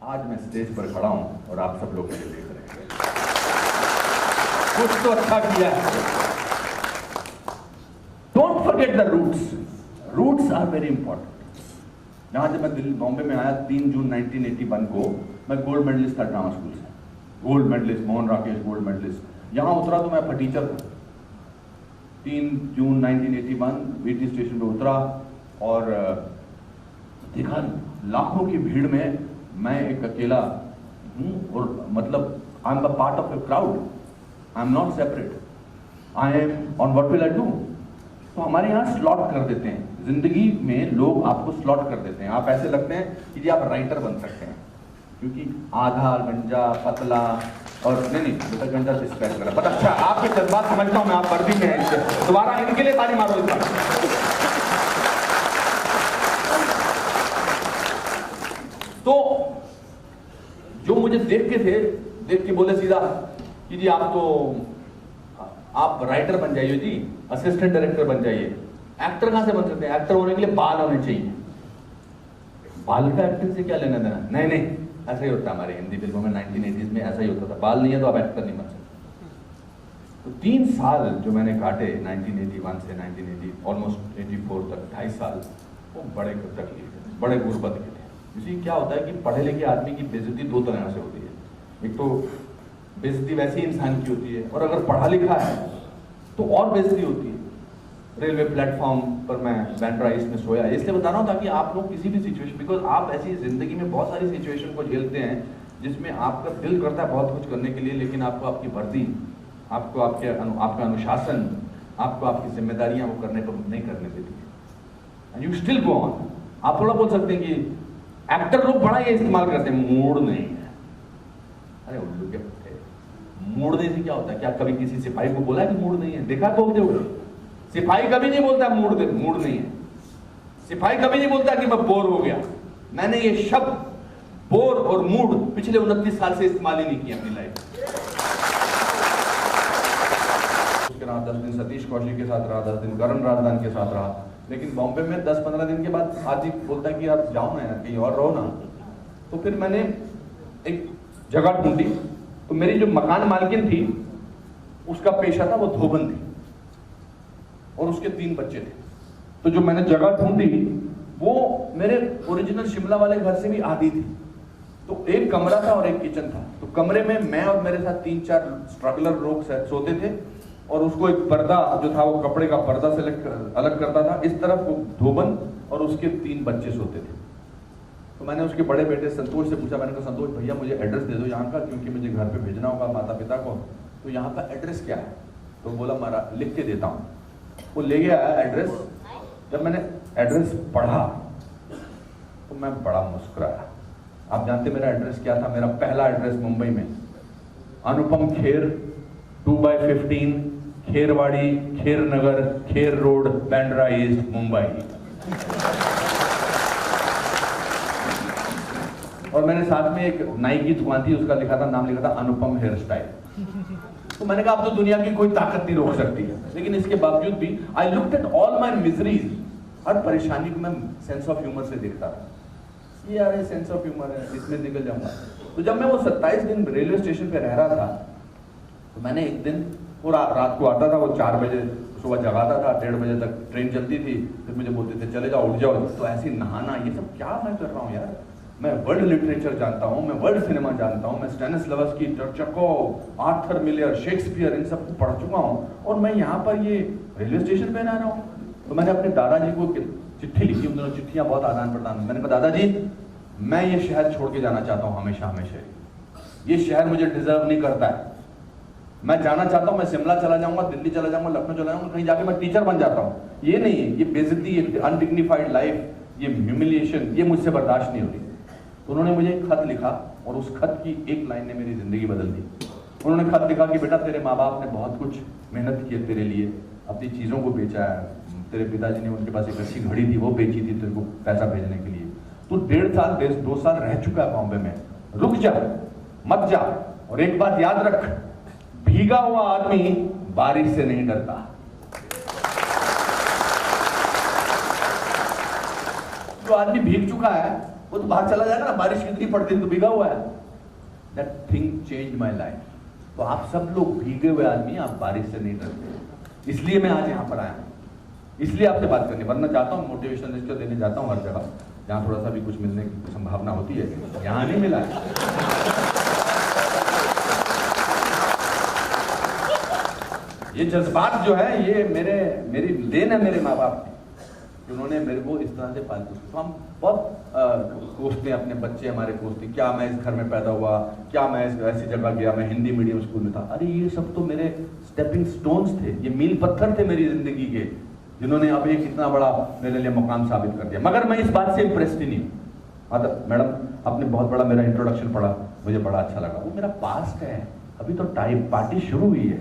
आज मैं स्टेज पर खड़ा हूं और आप सब लोग मुझे देख रहे हैं, कुछ तो अच्छा किया है। Don't forget the roots, roots are very important. जहां जब मैं दिल्ली बॉम्बे में आया 3 जून 1981 को, मैं गोल्ड मेडलिस्ट था ड्रामा स्कूल से, gold medalist, Mohan Rakesh gold medalist. यहां उतरा तो मैं फटीचर था। 3 जून 1981 वीटी स्टेशन पे उतरा और देखा लाखों की भीड़ में मैं एक अकेला हूं, और मतलब आई am the part of a crowd, I am not separate, I am on what will I do. तो हमारे यहाँ स्लॉट कर देते हैं, जिंदगी में लोग आपको स्लॉट कर देते हैं। आप ऐसे लगते हैं कि जी आप राइटर बन सकते हैं, क्योंकि आधा गंजा पतला और नहीं बेटा गंजा से स्पेल करा, बट अच्छा आपके जज्बात समझता हूं मैं, आप वर्दी में हैं। दोबारा इनके लिए ताली मारो इस बार। तो जो मुझे देख के बोले सीधा कि जी आप राइटर बन जाइए जी, असिस्टेंट डायरेक्टर बन जाइए। एक्टर कहां से बन सकते हैं? एक्टर होने के लिए बाल होने चाहिए। बाल का एक्टिंग से क्या लेना देना? नहीं, ऐसा ही होता है हमारे हिंदी फिल्मों में 1980s में, ऐसा ही होता था। बाल नहीं है तो आप एक्टर नहीं बन सकते। तो 3 साल जो मैंने काटे 1981 से 1980 ऑलमोस्ट 84 तक, 2.5 साल, वो बड़े तकलीफ, बड़े गुर्बत के थे। इसी क्या होता है कि पढ़े लिखे आदमी की बेइज्जती 2 तरह से होती है। एक तो बेइज्जती वैसे ही इंसान की होती है, और अगर पढ़ा लिखा है तो और बेइज्जती होती है। रेलवे प्लेटफॉर्म पर मैं बैंड्रा ईस्ट में सोया, इसलिए बता रहा हूँ ताकि आप लोग किसी भी सिचुएशन, बिकॉज आप ऐसी जिंदगी में बहुत सारी सिचुएशन को झेलते हैं जिसमें आपका दिल करता है बहुत कुछ करने के लिए, लेकिन आपको आपकी वर्दी, आपको आपका अनुशासन, आपको आपकी जिम्मेदारियां वो करने पर नहीं करने देती है, and you still go on. आप थोड़ा बोल सकते हैं कि एक्टर लोग बड़ा ये इस्तेमाल करते हैं, मूड नहीं है। अरे उल्लू के मूड नहीं से क्या होता है? क्या कभी किसी सिपाही को बोला कि मूड नहीं है? देखा बोलते हुए? सिपाही कभी नहीं बोलता मूड नहीं है। सिपाही कभी नहीं बोलता कि मैं बोर हो गया। मैंने ये शब्द बोर और मूड पिछले 29 साल से इस्तेमाल ही नहीं किया अपनी लाइफ। उसके बाद 10 दिन सतीश कौशिक के साथ रहा, 10 दिन करण राजदान के साथ रहा, लेकिन बॉम्बे में 10-15 दिन के बाद आज ही बोलता है कि यार जाओ ना यार, कहीं और रहो ना। तो फिर मैंने एक जगह ढूंढी। तो मेरी जो मकान मालकिन थी उसका पेशा था वो धोबन थी, और उसके 3 बच्चे थे। तो जो मैंने जगह ढूंढी वो मेरे ओरिजिनल शिमला वाले घर से भी आधी थी। तो एक कमरा था और एक किचन था। तो कमरे में मैं और मेरे साथ 3-4 स्ट्रगलर लोग सोते थे, और उसको एक पर्दा जो था वो कपड़े का पर्दा से अलग करता था। इस तरफ वो धोबन और उसके 3 बच्चे सोते थे। तो मैंने उसके बड़े बेटे संतोष से पूछा, मैंने कहा संतोष भैया मुझे एड्रेस दे दो यहाँ का, क्योंकि मुझे घर पे भेजना होगा माता पिता को, तो यहाँ का एड्रेस क्या है? तो बोला मारा लिख के देता हूँ। वो ले गया एड्रेस। जब मैंने एड्रेस पढ़ा तो मैं बड़ा मुस्कुराया। आप जानते मेरा एड्रेस क्या था? मेरा पहला एड्रेस मुंबई में अनुपम खेर 2/15 खेरवाड़ी, खेर नगर, खेर रोड, बैंड्रा ईस्ट, मुंबई। और मैंने साथ में एक नाई की दुकान थी, उसका लिखा था, नाम लिखा था अनुपम हेयर स्टाइल। तो मैंने कहा अब तो दुनिया की कोई ताकत नहीं रोक सकती है। लेकिन इसके बावजूद भी I looked at all my miseries, हर परेशानी को मैं सेंस ऑफ ह्यूमर से देखता था। ये यार ये सेंस ऑफ ह्यूमर है, इसमें निकल जाऊंगा। तो जब मैं वो 27 दिन रेलवे स्टेशन पे रह रहा था, तो मैंने एक दिन वो रात को आता था, वो 4 बजे सुबह जगाता था, 1:30 बजे तक ट्रेन चलती थी। फिर मुझे बोलते थे चले जाओ, उठ जाओ। तो ऐसे नहाना, ये सब क्या मैं कर रहा हूँ यार? मैं वर्ल्ड लिटरेचर जानता हूँ, मैं वर्ल्ड सिनेमा जानता हूँ, मैं Stanislavski, Chekhov, Arthur Miller, Shakespeare, इन सब पढ़ चुका हूँ, और मैं यहाँ पर ये रेलवे स्टेशन पे रह रहा हूँ। तो मैंने अपने दादाजी को चिट्ठी लिखी, उन दोनों चिट्ठियां बहुत आदान प्रदान। मैंने कहा दादाजी मैं ये शहर छोड़ के जाना चाहता हूँ हमेशा हमेशा। ये शहर मुझे डिजर्व नहीं करता है। मैं जाना चाहता हूँ, मैं शिमला चला जाऊंगा, दिल्ली चला जाऊंगा, लखनऊ चला जाऊंगा, कहीं जाके मैं टीचर बन जाता हूँ। ये नहीं है, ये बेइज्जती, ये अनडिग्निफाइड लाइफ, ये ह्यूमिलिएशन, ये मुझसे बर्दाश्त नहीं होती। तो उन्होंने मुझे एक खत लिखा, और उस खत की एक लाइन ने मेरी जिंदगी बदल दी। उन्होंने खत लिखा कि बेटा तेरे माँ बाप ने बहुत कुछ मेहनत की है तेरे लिए, अपनी चीज़ों को बेचा है। तेरे पिताजी ने, उनके पास एक अच्छी घड़ी थी, वो बेची थी तेरे को पैसा भेजने के लिए। तू 1.5 साल 2 साल रह चुका है बॉम्बे में, रुक जा, मत जा। और एक बात याद रख, भीगा हुआ आदमी बारिश से नहीं डरता। जो आदमी भीग चुका है वो तो बाहर चला जाएगा ना, बारिश कितनी पड़ती है तो भीगा हुआ है। That thing change my life. तो आप सब लोग भीगे हुए आदमी, आप बारिश से नहीं डरते, इसलिए मैं आज यहाँ पर आया हूँ, इसलिए आपसे बात करनी। वरना चाहता हूँ मोटिवेशनल लेक्चर देने जाता हूँ हर जगह जहाँ थोड़ा सा भी कुछ मिलने की संभावना होती है, यहाँ नहीं मिला है। ये जज्बात जो है ये मेरी देन है मेरे माँ बाप की, उन्होंने मेरे को इस तरह से पालतू। तो हम बहुत कोसते हैं अपने बच्चे, हमारे कोसते, क्या मैं इस घर में पैदा हुआ, क्या मैं इस ऐसी जगह गया, मैं हिंदी मीडियम स्कूल में था। अरे ये सब तो मेरे स्टेपिंग स्टोन्स थे, ये मील पत्थर थे मेरी जिंदगी के, जिन्होंने अब एक इतना बड़ा मेरे लिए मुकाम साबित कर दिया। मगर मैं इस बात से इम्प्रेस्ड ही नहीं हूँ। मतलब मैडम आपने बहुत बड़ा मेरा इंट्रोडक्शन पढ़ा, मुझे बड़ा अच्छा लगा, वो मेरा पास्ट है, अभी तो टाइम पार्टी शुरू हुई है।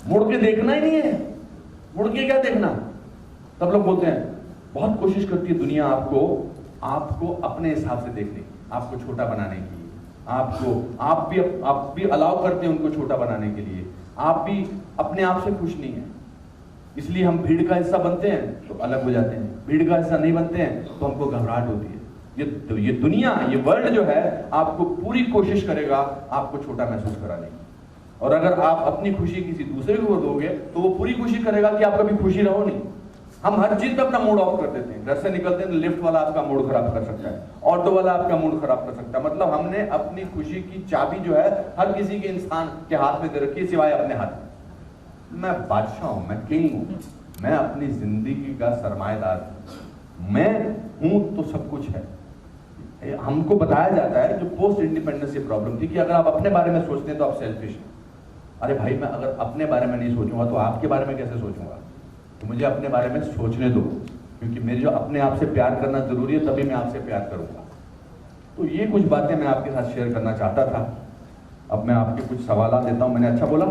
मुड़ के देखना ही नहीं है, मुड़ के क्या देखना। सब लोग बोलते हैं बहुत कोशिश करती है दुनिया आपको अपने हिसाब से देखने की, आपको छोटा बनाने की, आप भी अलाउ करते हैं उनको छोटा बनाने के लिए। आप भी अपने आप से खुश नहीं है, इसलिए हम भीड़ का हिस्सा बनते हैं तो अलग हो जाते हैं, भीड़ का हिस्सा नहीं बनते हैं तो हमको घबराहट होती है। ये दुनिया, ये वर्ल्ड जो है आपको पूरी कोशिश करेगा आपको छोटा महसूस कराने की, और अगर आप अपनी खुशी किसी दूसरे को दोगे तो वो पूरी खुशी करेगा कि आप कभी खुशी रहो नहीं। हम हर चीज पे अपना मूड ऑफ कर देते हैं, घर से निकलते हैं लिफ्ट वाला आपका मूड खराब कर सकता है, ऑटो वाला आपका मूड खराब कर सकता है। मतलब हमने अपनी खुशी की चाबी जो है हर किसी के इंसान के हाथ में दे रखी है सिवाय अपने हाथ में। मैं बादशाह हूं, मैं किंग हूं, मैं अपनी जिंदगी का सरमाएदार हूं, मैं हूं तो सब कुछ है। हमको बताया जाता है जो पोस्ट इंडिपेंडेंस ये प्रॉब्लम थी कि अगर आप अपने बारे में सोचते हैं तो आप सेल्फिश हैं। अरे भाई मैं अगर अपने बारे में नहीं सोचूंगा तो आपके बारे में कैसे सोचूंगा? तो मुझे अपने बारे में सोचने दो, क्योंकि मेरे जो अपने आप से प्यार करना जरूरी है, तभी मैं आपसे प्यार करूंगा। तो ये कुछ बातें मैं आपके साथ शेयर करना चाहता था। अब मैं आपके कुछ सवाल देता हूं। मैंने अच्छा बोला?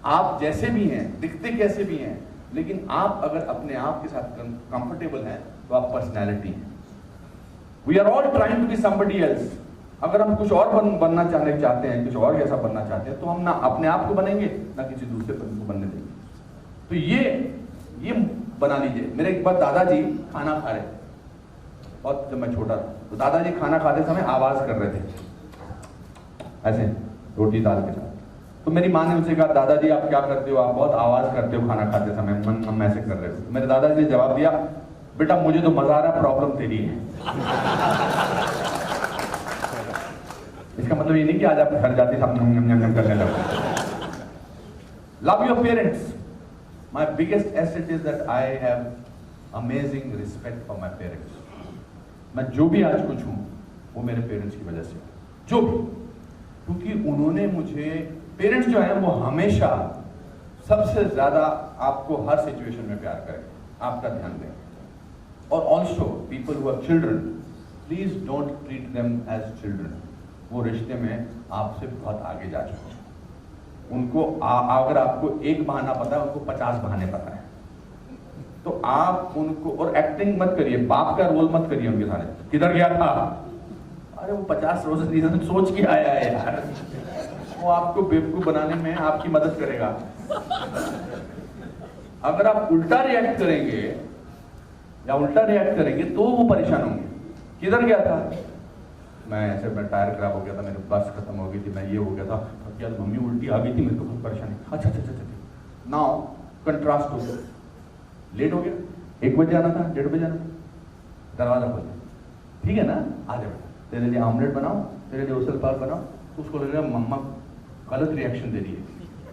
आप जैसे भी हैं, दिखते कैसे भी हैं, लेकिन आप अगर अपने आप के साथ कंफर्टेबल हैं तो आप पर्सनैलिटी हैं। We are all trying to be somebody else. अगर हम कुछ और बनना चाहते हैं, कुछ और ऐसा बनना चाहते हैं, तो हम ना अपने आप को बनेंगे ना किसी दूसरे को बनने देंगे। तो ये बना लीजिए। मेरे एक बार दादाजी खाना खा रहे थे, और जब मैं छोटा था तो दादाजी खाना खाते समय आवाज कर रहे थे ऐसे रोटी दाल के साथ। तो मेरी माँ ने उनसे कहा दादाजी आप क्या करते हो, आप बहुत आवाज करते हो खाना खाते समय, हम ऐसे कर रहे हो। मेरे दादाजी ने जवाब दिया बेटा मुझे तो मजा आ रहा, प्रॉब्लम तेरी है। इसका मतलब ये नहीं कि आज आप घर जाते करने लगो। Love your parents. My biggest asset is that I have amazing respect for my parents. मैं जो भी आज कुछ हूं वो मेरे पेरेंट्स की वजह से, जो भी, क्योंकि उन्होंने मुझे, पेरेंट्स जो है वो हमेशा सबसे ज्यादा आपको हर सिचुएशन में प्यार करें, आपका ध्यान दें। और also people who have children, please don't treat them as children. वो रिश्ते में आपसे बहुत आगे जा चुके हैं। उनको अगर आपको एक बहाना पता है, उनको 50 बहाने पता है। तो आप उनको, और एक्टिंग मत करिए, बाप का रोल मत करिए उनके सामने, किधर गया था, अरे वो 50 रोज रीजन सोच के आया है यार, वो आपको बेवकूफ बनाने में आपकी मदद करेगा। अगर आप उल्टा रिएक्ट करेंगे तो वो परेशान होंगे। किधर गया था, मैं ऐसे, मैं टायर खराब हो गया था, मेरी बस खत्म हो गई थी, मैं ये हो गया था, क्या मम्मी उल्टी आ गई थी, मेरे को बहुत परेशानी। अच्छा। नाउ कंट्रास्ट हो गया, लेट हो गया, 1 बजे आना था, 1:30 बजे आना था, दरवाजा खोल, ठीक है ना, आ जा बेटा, तेरे लिए ऑमलेट बनाओ, तेरे लिए उसल पाव बनाओ। तो उसको लगेगा मम्मा गलत रिएक्शन दे रही है,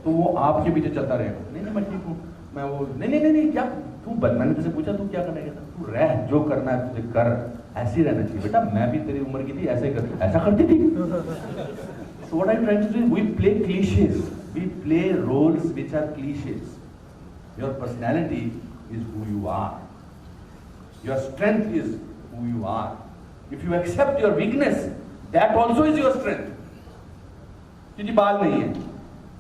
तो वो आपके पीछे चलता रहेगा। नहीं मैं ठीक हूँ, मैं वो नहीं क्या तू, मैंने तुझसे पूछा तू क्या करना है, तू रह, जो करना है तुझे कर, ऐसे ही रहना चाहिए बेटा, मैं भी तेरी उम्र की थी, ऐसे करती थी। So what I'm trying to do, we play cliches, we play roles which are cliches. Your personality is who you are, your strength is who you are. If you accept your weakness, that also is your strength. क्योंकि बाल नहीं है,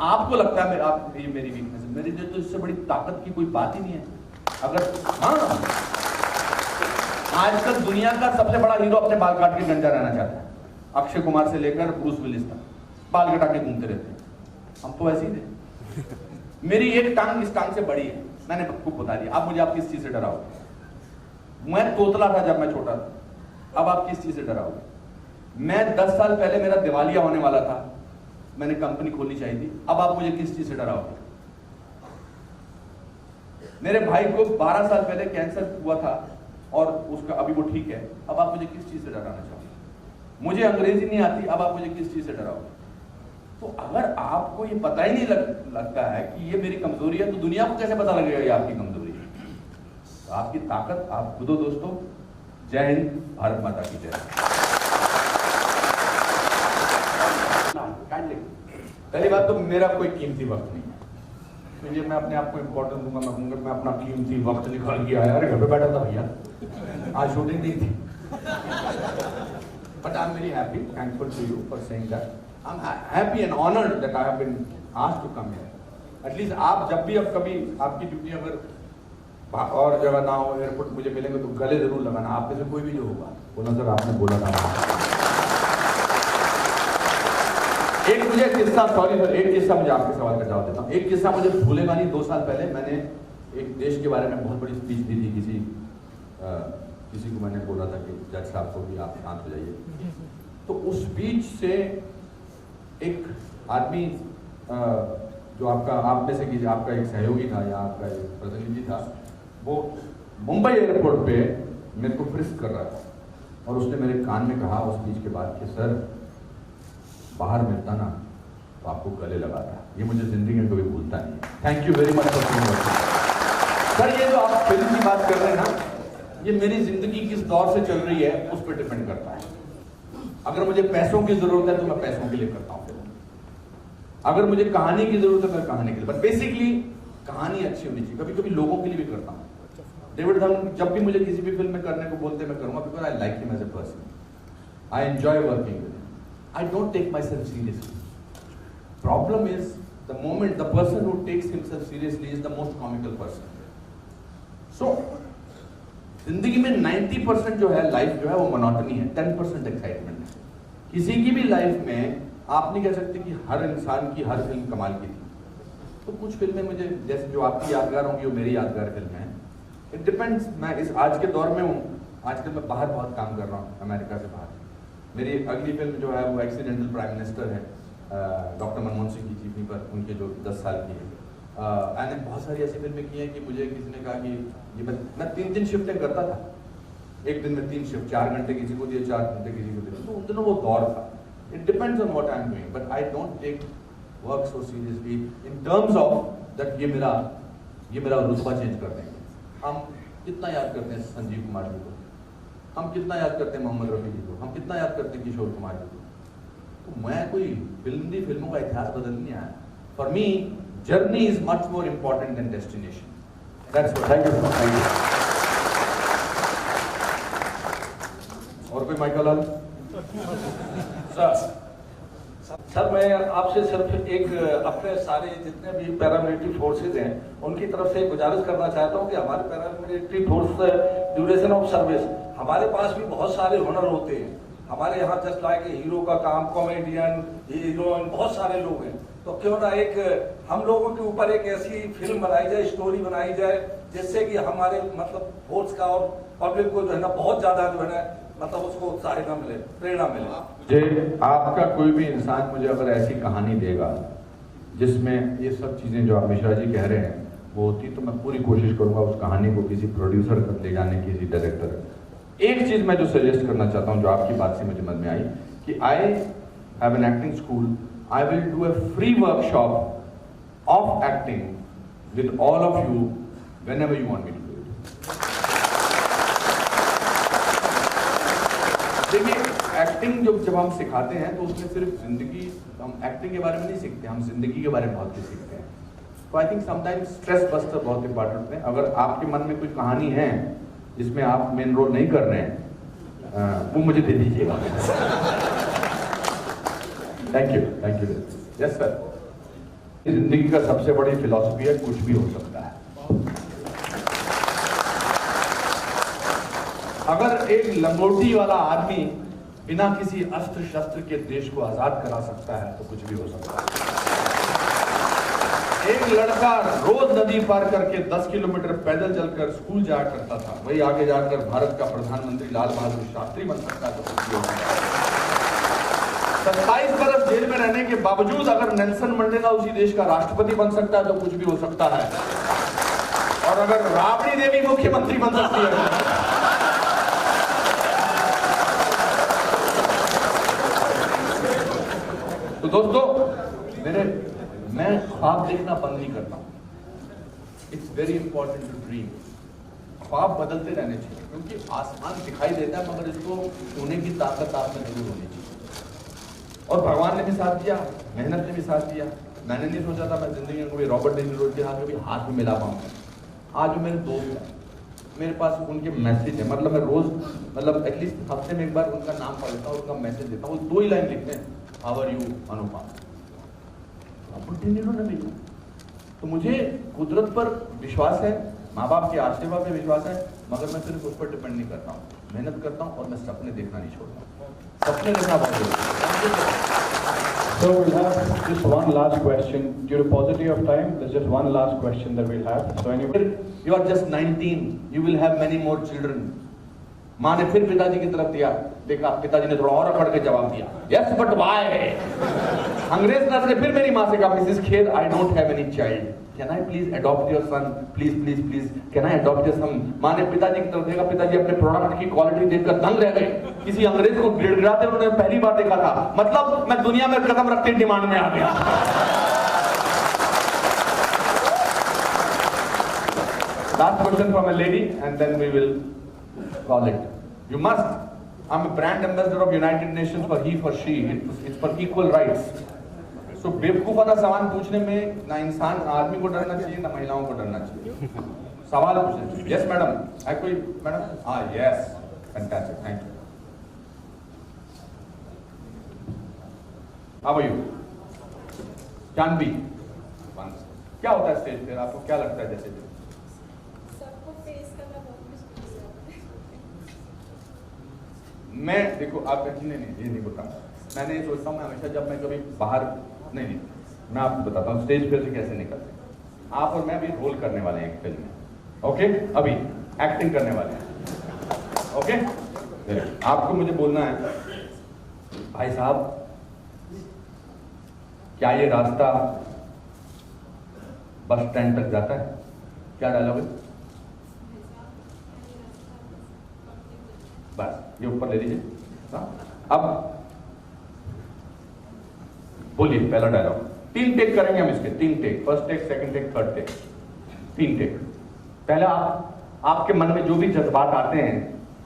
आपको लगता है ये मेरी weakness है, मेरे लिए तो इससे बड़ी ताकत की कोई बात ही नहीं है। अगर आजकल दुनिया का सबसे बड़ा हीरो अपने बाल काट के गंजा रहना चाहता है। अक्षय कुमार से लेकर ब्रूस विलिस तक बाल कटा के घूमते रहते हैं, हम तो ऐसे ही थे। मेरी एक टांग इस टांग से बड़ी है, मैंने खूब बता दिया। आप मुझे आप किस चीज से डराओगे? मैं तोतला था जब मैं छोटा था, अब आप किस चीज से डराओगे? मैं 10 साल पहले मेरा दिवालिया होने वाला था, मैंने कंपनी खोलनी चाहिए थी, अब आप मुझे किस चीज से डराओगे? मेरे भाई को 12 साल पहले कैंसर हुआ था और उसका अभी वो ठीक है, अब आप मुझे किस चीज से डराना चाहोगे? मुझे अंग्रेजी नहीं आती, अब आप मुझे किस चीज से डराओगे? तो अगर आपको ये पता ही नहीं लगता है कि ये मेरी कमजोरी है, तो दुनिया को कैसे पता लगेगा ये आपकी कमजोरी है? तो आपकी ताकत आप खुद हो दोस्तों। जय हिंद, भारत माता की जय। पहली बात तो मेरा कोई कीमती वक्त नहीं है, तो ये मैं अपने आप को इंपॉर्टेंट दूंगा, मैं कहूंगा मैं अपना कीमती वक्त निकाल के आया, अरे घर पे बैठा था भैया, आज शूटिंग नहीं थी। But I am very happy, thankful to you for saying that. I am happy and honoured that I have been asked to come here. At least आप जब भी अब कभी आपकी ड्यूटी अगर और जगह ना हो, एयरपोर्ट मुझे मिलेंगे तो गले जरूर लगाना, आप में से कोई भी जो होगा बोला सर आपने बोला था। एक मुझे किस्सा, सॉरी सर, एक किस्सा मुझे आपके सवाल का जवाब देता हूँ। एक किस्सा मुझे भूलेगा नहीं। 2 साल पहले मैंने एक देश के बारे में बहुत बड़ी स्पीच दी थी, किसी को मैंने बोला था कि जज साहब को भी आप शांत हो जाइए। तो उस स्पीच से एक आदमी जो आप में से किसी आपका एक सहयोगी था या आपका एक प्रतिनिधि था, वो मुंबई एयरपोर्ट पे मेरे को फ्रिस्क कर रहा था और उसने मेरे कान में कहा उस स्पीच के बाद कि सर बाहर मिलता ना तो आपको गले लगाता। ये मुझे जिंदगी में कभी भूलता नहीं। Thank you very much for sir. ये जो आप फिल्म की बात कर रहे हैं ना, ये मेरी जिंदगी किस दौर से चल रही है उस पर डिपेंड करता है। अगर मुझे पैसों की जरूरत है तो मैं पैसों के लिए करता हूँ फिल्म, अगर मुझे कहानी की जरूरत है तो मैं कहानी के लिए, बट बेसिकली कहानी अच्छी होनी चाहिए। कभी कभी लोगों के लिए भी करता हूँ। डेविड धर्मन जब भी मुझे किसी भी फिल्म में करने को बोलते मैं करूंगा, because I like him as a person, I enjoy working with him, I don't take myself seriously. Problem is the moment the person who takes himself seriously is the most comical person. So जिंदगी में 90% जो है life जो है वो monotony है, 10% excitement है। किसी की भी लाइफ में आप नहीं कह सकते कि हर इंसान की हर फिल्म कमाल की थी। तो कुछ फिल्में मुझे, जैसे जो आपकी यादगार होंगी वो मेरी यादगार फिल्में हैं। It depends. मैं इस आज के दौर में हूँ, आजकल मैं बाहर बहुत काम कर रहा हूँ, अमेरिका से बाहर। मेरी अगली फिल्म जो है वो एक्सीडेंटल प्राइम मिनिस्टर है, डॉक्टर मनमोहन सिंह की जीवनी पर, उनके जो 10 साल की है। मैंने बहुत सारी ऐसी फिल्में की हैं कि मुझे किसी ने कहा कि ये मैं 3 शिफ्टें करता था, एक दिन में 3 शिफ्ट, 4 घंटे किसी को दिए, 4 घंटे किसी को दिए। तो उन दिनों वो दौर था। It depends on what I am doing, but I don't take work so seriously in terms of that ये मेरा रुतबा चेंज कर देंगे। हम कितना याद करते हैं संजीव कुमार जी को, हम कितना याद करते हैं मोहम्मद रफी जी को, हम कितना याद करते हैं किशोर कुमार जी को। तो मैं कोई फिल्मों का इतिहास बदल नहीं आया। For me journey is much more important than destination. That's what. Thank you. और कोई माइकल लाल? सर मैं आपसे सिर्फ एक अपने सारे जितने भी पैरामिलिट्री फोर्सेज हैं उनकी तरफ से गुजारिश करना चाहता हूं कि हमारे paramilitary force duration of service, हमारे पास भी बहुत सारे हुनर होते हैं। हमारे यहाँ जस्ट लाइक हीरो का काम, कॉमेडियन, हीरोइन, बहुत सारे लोग हैं। तो क्यों ना एक हम लोगों के ऊपर एक ऐसी फिल्म बनाई जाए, स्टोरी बनाई जाए, जिससे कि हमारे मतलब फोर्स का और पब्लिक को जो है ना बहुत ज्यादा जो है ना मतलब उसको उत्साहित मिले, प्रेरणा मिले। मुझे आपका कोई भी इंसान मुझे अगर ऐसी कहानी देगा जिसमें ये सब चीजें जो आप मिश्रा जी कह रहे हैं वो होती, तो मैं पूरी कोशिश करूंगा उस कहानी को किसी प्रोड्यूसर तक ले जाने, किसी डायरेक्टर। एक चीज मैं जो सजेस्ट करना चाहता हूं, जो आपकी बात से मुझे मन में आई, कि I have an acting school, I will do a free workshop of acting with all of you whenever you want me to do it. देखिए, एक्टिंग जब हम सिखाते हैं तो उसमें सिर्फ जिंदगी, हम एक्टिंग के बारे में नहीं सीखते, हम जिंदगी के बारे में बहुत कुछ सीखते हैं। तो I think sometimes stress buster बहुत इंपॉर्टेंट है। अगर आपके मन में कोई कहानी है जिसमें आप मेन रोल नहीं कर रहे हैं, वो मुझे दे दीजिएगा। Thank you. Yes sir. जिंदगी का सबसे बड़ी फिलॉसफी है, कुछ भी हो सकता है। अगर एक लंगोटी वाला आदमी बिना किसी अस्त्र शस्त्र के देश को आजाद करा सकता है तो कुछ भी हो सकता है। एक लड़का रोज नदी पार करके 10 किलोमीटर पैदल चलकर स्कूल जाया करता था, वही आगे जाकर भारत का प्रधानमंत्री लाल बहादुर शास्त्री बन सकता है तो कुछ भी हो सकता है। 27 बरस जेल में रहने के बावजूद अगर नेल्सन मंडेला उसी देश का राष्ट्रपति बन सकता है तो कुछ भी हो सकता है। और अगर राबड़ी देवी मुख्यमंत्री बन सकती है तो दोस्तों मैं ख्वाब देखना बंद नहीं करता हूं। It's very important to dream. ख्वाब बदलते रहने चाहिए क्योंकि आसमान दिखाई देता है मगर इसको छूने की ताकत आप में जरूर होनी चाहिए। और भगवान ने भी साथ दिया, मेहनत ने भी साथ दिया। मैंने नहीं सोचा था मैं जिंदगी में कभी रॉबर्ट डे नीरो के हाथ में मिला पाऊंगा। आज मेरे दोस्त हैं, मेरे पास उनके मैसेज है, मतलब मैं रोज एटलीस्ट हफ्ते में एक बार उनका नाम पढ़ता हूँ, उनका मैसेज देता हूँ। 2 ही लाइन लिखते हैं, हाउ आर यू अनुपम। तो मुझे कुदरत पर विश्वास है, माँ बाप के आशीर्वाद पे विश्वास है, मगर मैं सिर्फ उस पर डिपेंड नहीं करता हूँ। मेहनत करता हूँ और मैं सपने देखना नहीं छोड़ता। सपने देखना बहुत जरूरी है। So we'll have just one last question. Due to paucity of time, there's just one last question that we'll have. So anyway, you are just 19. You will have many more children. माँ ने फिर पिताजी की तरफ देखा, पिताजी ने थोड़ा और अकड़ के जवाब दिया, यस बट व्हाई। अंग्रेज नर्स ने फिर मेरी माँ से कहा, Mrs Kher, I don't have any child, can I please adopt your son, please please please can I adopt your son. माँ ने पिताजी की तरफ देखा, पिताजी अपने प्रोडक्ट की क्वालिटी देखकर दंग रह गए। किसी अंग्रेज को गिड़गिड़ाते उन्होंने पहली बार देखा था, मतलब मैं दुनिया में कदम रखते डिमांड में आ गया। Last question from a lady and then we will call it. You must. I'm a brand ambassador of United Nations for he for she. It's for equal rights. So बेवकूफ वाला सवाल पूछने में ना इंसान आदमी को डरना चाहिए ना महिलाओं को डरना चाहिए। सवाल पूछने चाहिए। Yes मैडम, है कोई मैडम? हाँ yes, fantastic, thank you. How are you? Janvi, क्या होता है स्टेज पे? आपको क्या लगता है जैसे मैं देखो आप नहीं ये नहीं बोलता, मैंने ये सोचता हूँ मैं हमेशा जब मैं कभी बाहर नहीं मैं आपको बताता हूँ स्टेज पे से कैसे निकलते। आप और मैं अभी रोल करने वाले हैं एक फिल्म में, ओके? अभी एक्टिंग करने वाले हैं, ओके? आपको मुझे बोलना है, भाई साहब क्या ये रास्ता बस स्टैंड तक जाता है? क्या डायलॉग है? बस ये ऊपर ले लीजिए। अब बोलिए पहला डायलॉग। 3 टेक करेंगे हम इसके, 3 take, first take, second take, third take, 3 take. पहला आपके मन में जो भी जज्बात आते हैं,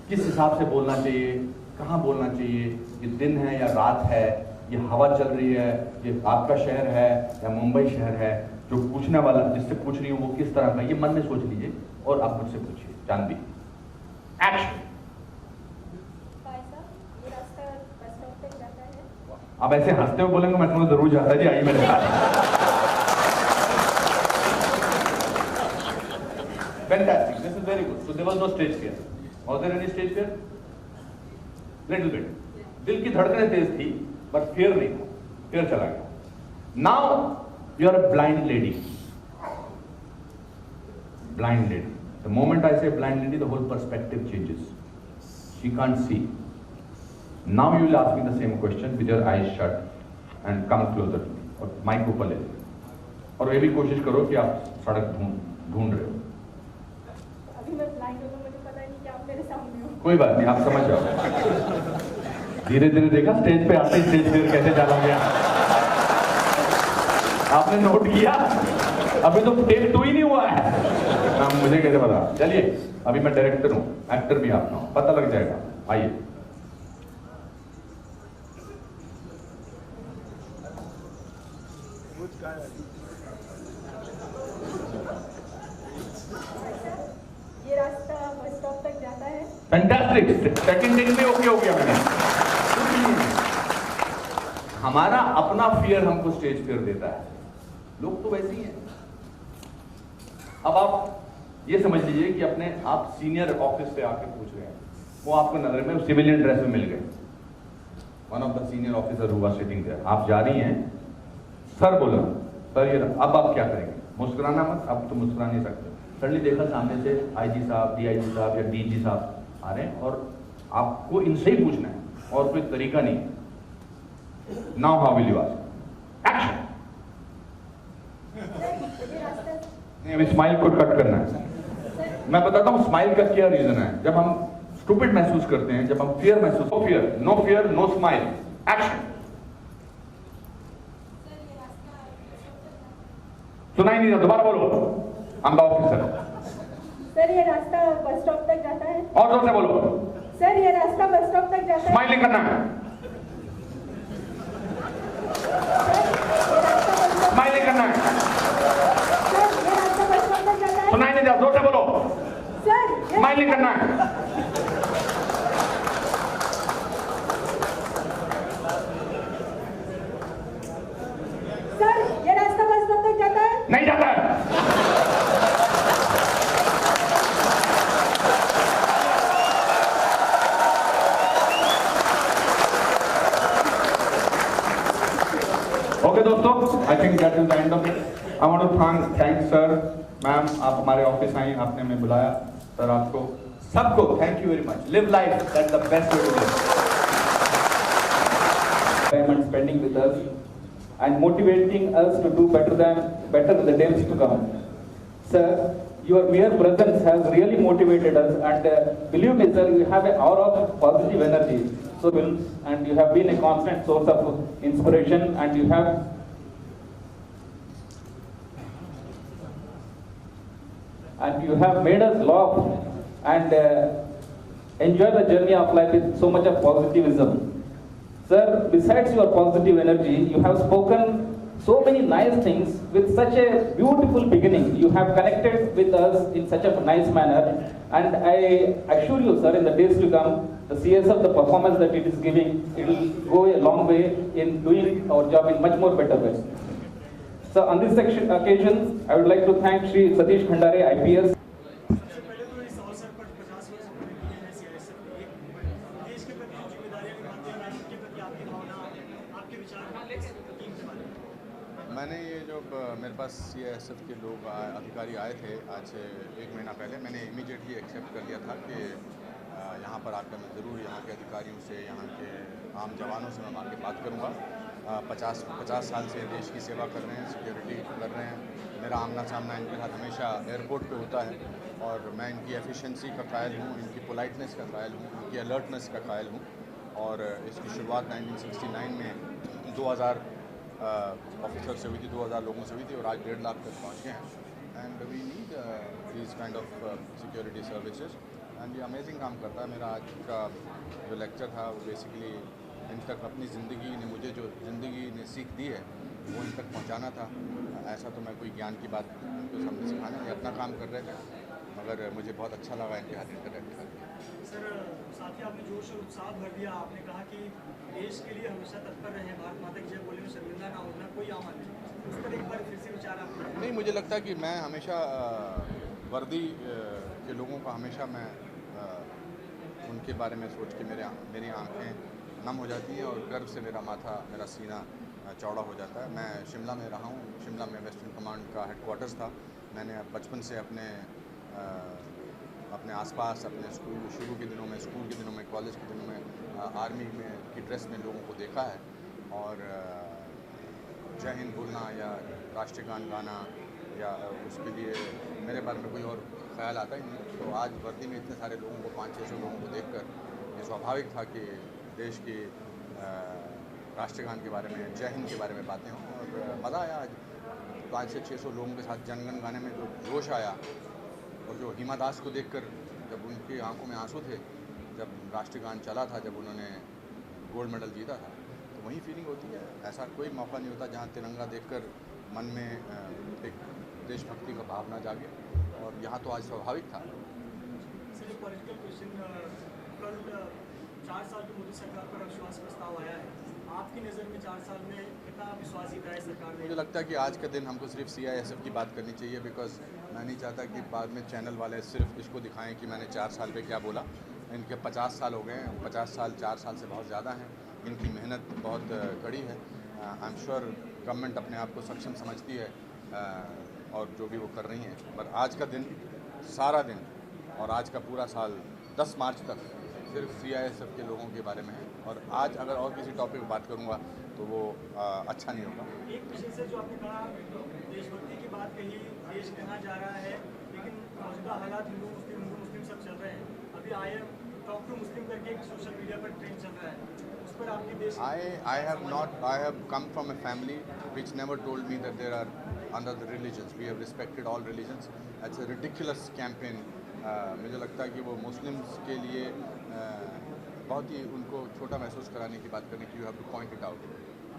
किस हिसाब से बोलना चाहिए, कहाँ बोलना चाहिए, ये दिन है या रात है, ये हवा चल रही है, ये आपका शहर है या मुंबई शहर है, जो पूछने वाला जिससे पूछ रही हूँ वो किस तरह का, ये मन में सोच लीजिए और आप मुझसे पूछिए। जानवी, एक्शन। अब ऐसे हंसते हुए बोलेंगे मैं तुम्हें जरूर जाता जी, आइए मेरे साथ। Fantastic, this is very good. So there was no stage fear. Was there any stage fear? Little bit. दिल की धड़कनें तेज थी, but fear नहीं था, fear चला गया। Now you are a blind lady. Blind lady. The moment I say blind lady, the whole perspective changes. She can't see. Now you will ask me the same question with your eyes shut and come closer to me. और mic ऊपर ले लो और ये भी कोशिश करो कि आप सड़क ढूंढ रहे हो। अभी मैं ब्लाइंड हूँ, मुझे पता नहीं कि आप मेरे सामने हो। कोई बात नहीं, आप समझ जाओ। धीरे धीरे देखा स्टेज पे आते ही स्टेज फिर कैसे चला गया, आपने नोट किया? अभी तो टेक 2 ही नहीं हुआ है। मुझे कैसे पता? चलिए, अभी मैं डायरेक्टर हूँ, एक्टर भी आपका हूँ, पता लग जाएगा। आइए। ये रास्ता बस स्टॉप तक जाता है। फैंटास्टिक, सेकंड दिन में ओके हो गया मैंने। हमारा अपना फियर हमको स्टेज फियर देता है, लोग तो वैसे ही हैं। अब आप ये समझ लीजिए कि अपने आप सीनियर ऑफिस से आके पूछ रहे हैं, वो आपको नजर में सिविलियन ड्रेस में मिल गए, one of the senior officer who was sitting there, आप जा रही हैं, सर बोला, सर ये अब आप क्या करेंगे? मुस्कुराना मत, अब तो मुस्कुरा नहीं सकते। सडनली देखा सामने से आईजी साहब, डीआईजी साहब या डीजी साहब आ रहे हैं और आपको इनसे ही पूछना है और कोई तरीका नहीं। Now how will you ask? Action. नहीं, अभी स्माइल को कट करना है। मैं बताता हूँ स्माइल का क्या रीजन है। जब हम स्टूपिड महसूस करते हैं, जब हम फियर महसूस, no fear no smile. Action. सुनाई नहीं, दोबारा बोलो। I am the officer. Sir ये रास्ता बस स्टॉप तक जाता है। और जोर से बोलो। सर ये रास्ता बस स्टॉप तक जाता है। स्माइलिंग करना है, स्माइलिंग करना है। सर ये रास्ता बस स्टॉप तक जाता है। सुनाई नहीं दिया, जोर से बोलो। सर स्माइलिंग करना है। सर ये रास्ता बस स्टॉप तक जाता है। नहीं जाता है। ओके दोस्तों, I think that is the end of it. I want to thank sir, ma'am, आप हमारे ऑफिस आई, आपने हमें बुलाया। सर आपको सबको thank you very much. Live life, that's the best way to live. Time and spending with us and motivating us to do better in the days to come. Sir, your mere presence has really motivated us, and believe me, sir, you have an aura of positive energy. So, and you have been a constant source of inspiration, and you have made us laugh and enjoy the journey of life with so much of positivism. Sir, besides your positive energy, you have spoken so many nice things with such a beautiful beginning. You have connected with us in such a nice manner, and I assure you, sir, in the days to come, the CS of the performance that it is giving, it will go a long way in doing our job in much more better way. So on this occasion, I would like to thank Shri Satish Khandare, IPS. सबसे पहले तो इस अवसर पर 50 वर्ष पूरे किए हैं CISF के लिए। देश के प्रति जो जिम्मेदारियां निभाते हैं, उनके प्रति आपकी भावना, आपके विचार टीम के बारे में। मैंने ये जो मेरे पास CISF के लोग अधिकारी आए थे आज से 1 महीना पहले, मैंने इमीडिएटली एक्सेप्ट कर लिया था कि यहाँ पर आकर मैं ज़रूर यहाँ के अधिकारियों से, यहाँ के आम जवानों से मैं आके बात करूँगा। 50 साल से देश की सेवा कर रहे हैं, सिक्योरिटी कर रहे हैं। मेरा आमना सामना इनके साथ हमेशा एयरपोर्ट पे होता है और मैं इनकी एफिशिएंसी का कायल हूँ, इनकी पोलाइटनेस का कायल हूँ, इनकी अलर्टनेस का कायल हूँ। और इसकी शुरुआत 1969 में 2000 ऑफिसर से हुई थी, 2000 लोगों से हुई थी और आज 1.5 लाख तक पहुँच गए हैं। And we need these kind of security services, and ये अमेजिंग काम करता है। मेरा आज का जो लेक्चर था वो बेसिकली इन तक अपनी ज़िंदगी ने, मुझे जो ज़िंदगी ने सीख दी है वो इन तक पहुंचाना था। ऐसा तो मैं कोई ज्ञान की बात उनको सामने सिखाना नहीं, अपना काम कर रहे थे, मगर मुझे बहुत अच्छा लगा इनके हाथ इंटरेक्ट करके। सर, साथ ही आपने जोश और उत्साह भर दिया। आपने कहा कि देश के लिए हमेशा तत्पर रहे, भारत माता की जय बोले में शर्मिंदा ना होना कोई आम आदमी। उस पर एक बार फिर से विचार आप नहीं, मुझे लगता है कि मैं हमेशा वर्दी के लोगों का हमेशा मैं उनके बारे में सोच के मेरी आँखें नम हो जाती हैं और गर्व से मेरा माथा, मेरा सीना चौड़ा हो जाता है। मैं शिमला में रहा हूँ, शिमला में वेस्टर्न कमांड का हेडक्वार्टर्स था। मैंने बचपन से अपने आसपास, अपने स्कूल शुरू के दिनों में, स्कूल के दिनों में, कॉलेज के दिनों में आर्मी में की ड्रेस में लोगों को देखा है। और जय हिंद बोलना या राष्ट्रीय गान गाना या उसके लिए मेरे बारे में कोई और ख्याल आता ही नहीं। तो आज वर्दी में इतने सारे लोगों को, 500-600 लोगों को देखकर ये स्वाभाविक था कि देश के राष्ट्रीय गान के बारे में, जय हिंद के बारे में बातें हों। और मज़ा आया आज 500 से 600 लोगों के साथ जनगण गाने में जो जोश आया, और जो हिमा दास को देखकर जब उनकी आंखों में आंसू थे जब राष्ट्रीय गान चला था, जब उन्होंने गोल्ड मेडल जीता था, तो वही फीलिंग होती है। ऐसा कोई मौका नहीं होता जहाँ तिरंगा देखकर मन में एक देशभक्ति का भावना जागे, और यहाँ तो आज स्वाभाविक था। सर, एक पॉलिटिकल क्वेश्चन, कल 4 साल की मोदी सरकार पर अविश्वास प्रस्ताव आया है। आपकी नज़र में 4 साल में कितना विश्वास जीता है सरकार ने? मुझे लगता है कि आज के दिन हमको सिर्फ CISF की बात करनी चाहिए, बिकॉज मैं नहीं चाहता कि बाद में चैनल वाले सिर्फ इसको दिखाएं कि मैंने 4 साल पे क्या बोला। इनके 50 साल हो गए हैं, 50 साल 4 साल से बहुत ज़्यादा हैं। इनकी मेहनत बहुत कड़ी है। आई एम श्योर गवर्नमेंट अपने आप को सक्षम समझती है और जो भी वो कर रही हैं, पर आज का दिन, सारा दिन और आज का पूरा साल 10 मार्च तक सिर्फ CISF के लोगों के बारे में है। और आज अगर और किसी टॉपिक पर बात करूँगा तो वो अच्छा नहीं होगा। एक विषय से जो आपने कहा, देशभक्ति की बात कही, देश कहाँ जा रहा है, लेकिन मौजूदा हालात हिंदू मुस्लिम सब चल रहे हैं। अभी टॉक टू मुस्लिम करके एक सोशल मीडिया पर ट्रेंड चल रहा है, उस पर आपके देश I have come from a family which never told me that there are other religions. We have respected all religions. That's a ridiculous campaign. मुझे लगता है कि वो मुस्लिम्स के लिए बहुत ही उनको छोटा महसूस कराने की बात करने की, you have two point it out.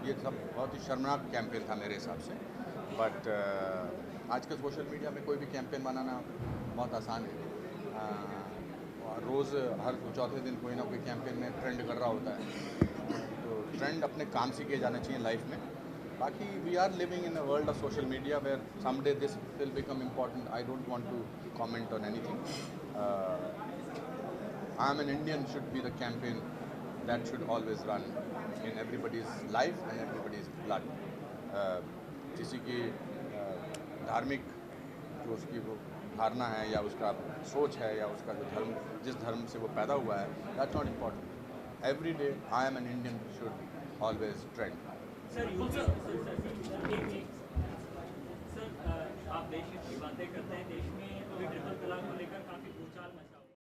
ये सब बहुत ही शर्मनाक कैंपेन था मेरे हिसाब से। बट आजकल सोशल मीडिया में कोई भी कैंपेन बनाना बहुत आसान है। रोज़ हर चौथे दिन कोई ना कोई कैंपेन में ट्रेंड कर रहा होता है, तो ट्रेंड अपने काम से किए जाने चाहिए लाइफ में। बाकी we are living in a world of social media where someday this will become important. I don't want to comment on anything. I am an Indian should be the campaign that should always run in everybody's life and everybody's blood. किसी की धार्मिक जो उसकी वो धारणा है या उसका सोच है या उसका जो धर्म, जिस धर्म से वो पैदा हुआ है, that's not important. Every day I am an Indian should always trend. Sir, आप देश की बातें करते हैं, देश में अभी ट्रिपल तलाक को लेकर काफ़ी बोलचाल